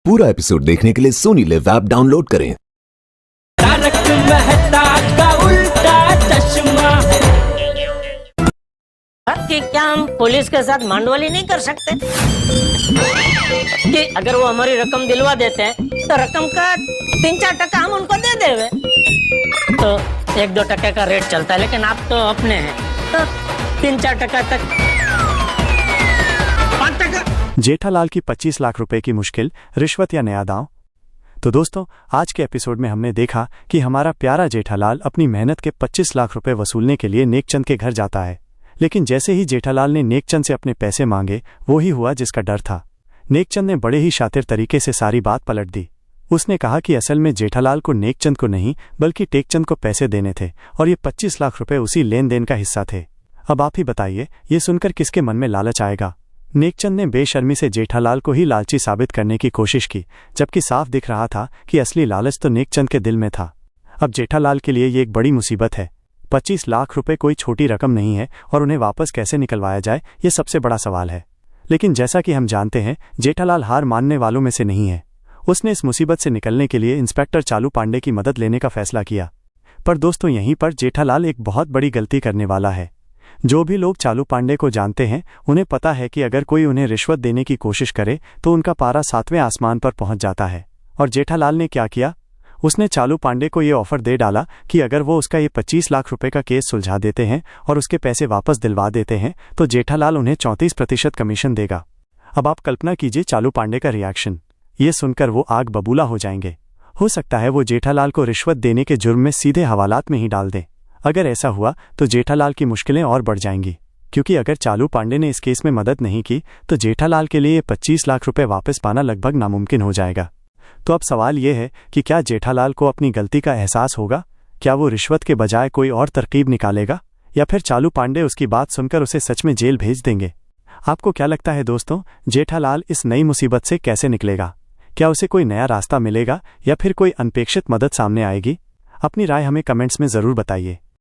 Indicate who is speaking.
Speaker 1: पूरा एपिसोड देखने के लिए सोनी लिव ऐप डाउनलोड करें।
Speaker 2: तारक मेहता का उल्टा चश्मा।
Speaker 3: कि क्या हम पुलिस के साथ मांडवाली नहीं कर सकते कि अगर वो हमारी रकम दिलवा देते हैं तो रकम का 3-4% हम उनको दे देवे, तो 1-2% का रेट चलता है, लेकिन आप तो अपने हैं तो 3-4% तक 5%।
Speaker 4: जेठालाल की 25 लाख रुपए की मुश्किल, रिश्वत या नया दांव। तो दोस्तों, आज के एपिसोड में हमने देखा कि हमारा प्यारा जेठालाल अपनी मेहनत के 25 लाख रुपए वसूलने के लिए नेकचंद के घर जाता है। लेकिन जैसे ही जेठालाल ने नेकचंद से अपने पैसे मांगे, वो ही हुआ जिसका डर था। नेकचंद ने बड़े ही शातिर तरीके से सारी बात पलट दी। उसने कहा कि असल में जेठालाल को नेकचंद को नहीं बल्कि टेकचंद को पैसे देने थे और ये 25 लाख रुपए उसी लेन देन का हिस्सा थे। अब आप ही बताइए, ये सुनकर किसके मन में लालच आएगा। नेकचंद ने बेशर्मी से जेठालाल को ही लालची साबित करने की कोशिश की, जबकि साफ दिख रहा था कि असली लालच तो नेकचंद के दिल में था। अब जेठालाल के लिए ये एक बड़ी मुसीबत है। 25 लाख रुपए कोई छोटी रकम नहीं है और उन्हें वापस कैसे निकलवाया जाए, ये सबसे बड़ा सवाल है। लेकिन जैसा कि हम जानते हैं, जेठालाल हार मानने वालों में से नहीं है। उसने इस मुसीबत से निकलने के लिए इंस्पेक्टर चालू पांडे की मदद लेने का फैसला किया। पर दोस्तों, यहीं पर जेठालाल एक बहुत बड़ी गलती करने वाला है। जो भी लोग चालू पांडे को जानते हैं, उन्हें पता है कि अगर कोई उन्हें रिश्वत देने की कोशिश करे तो उनका पारा 7वें आसमान पर पहुंच जाता है। और जेठालाल ने क्या किया? उसने चालू पांडे को ये ऑफर दे डाला कि अगर वो उसका ये 25 लाख रुपए का केस सुलझा देते हैं और उसके पैसे वापस दिलवा देते हैं तो जेठालाल उन्हें 34% कमीशन देगा। अब आप कल्पना कीजिए चालू पांडे का रिएक्शन। ये सुनकर वो आग बबूला हो जाएंगे। हो सकता है वो जेठालाल को रिश्वत देने के जुर्म में सीधे हवालात में ही डाल दें। अगर ऐसा हुआ तो जेठालाल की मुश्किलें और बढ़ जाएंगी, क्योंकि अगर चालू पांडे ने इस केस में मदद नहीं की तो जेठालाल के लिए 25 लाख रुपए वापस पाना लगभग नामुमकिन हो जाएगा। तो अब सवाल ये है कि क्या जेठालाल को अपनी गलती का एहसास होगा? क्या वो रिश्वत के बजाय कोई और तरकीब निकालेगा, या फिर चालू पांडे उसकी बात सुनकर उसे सच में जेल भेज देंगे? आपको क्या लगता है दोस्तों, जेठालाल इस नई मुसीबत से कैसे निकलेगा? क्या उसे कोई नया रास्ता मिलेगा या फिर कोई अनपेक्षित मदद सामने आएगी? अपनी राय हमें कमेंट्स में जरूर बताइए।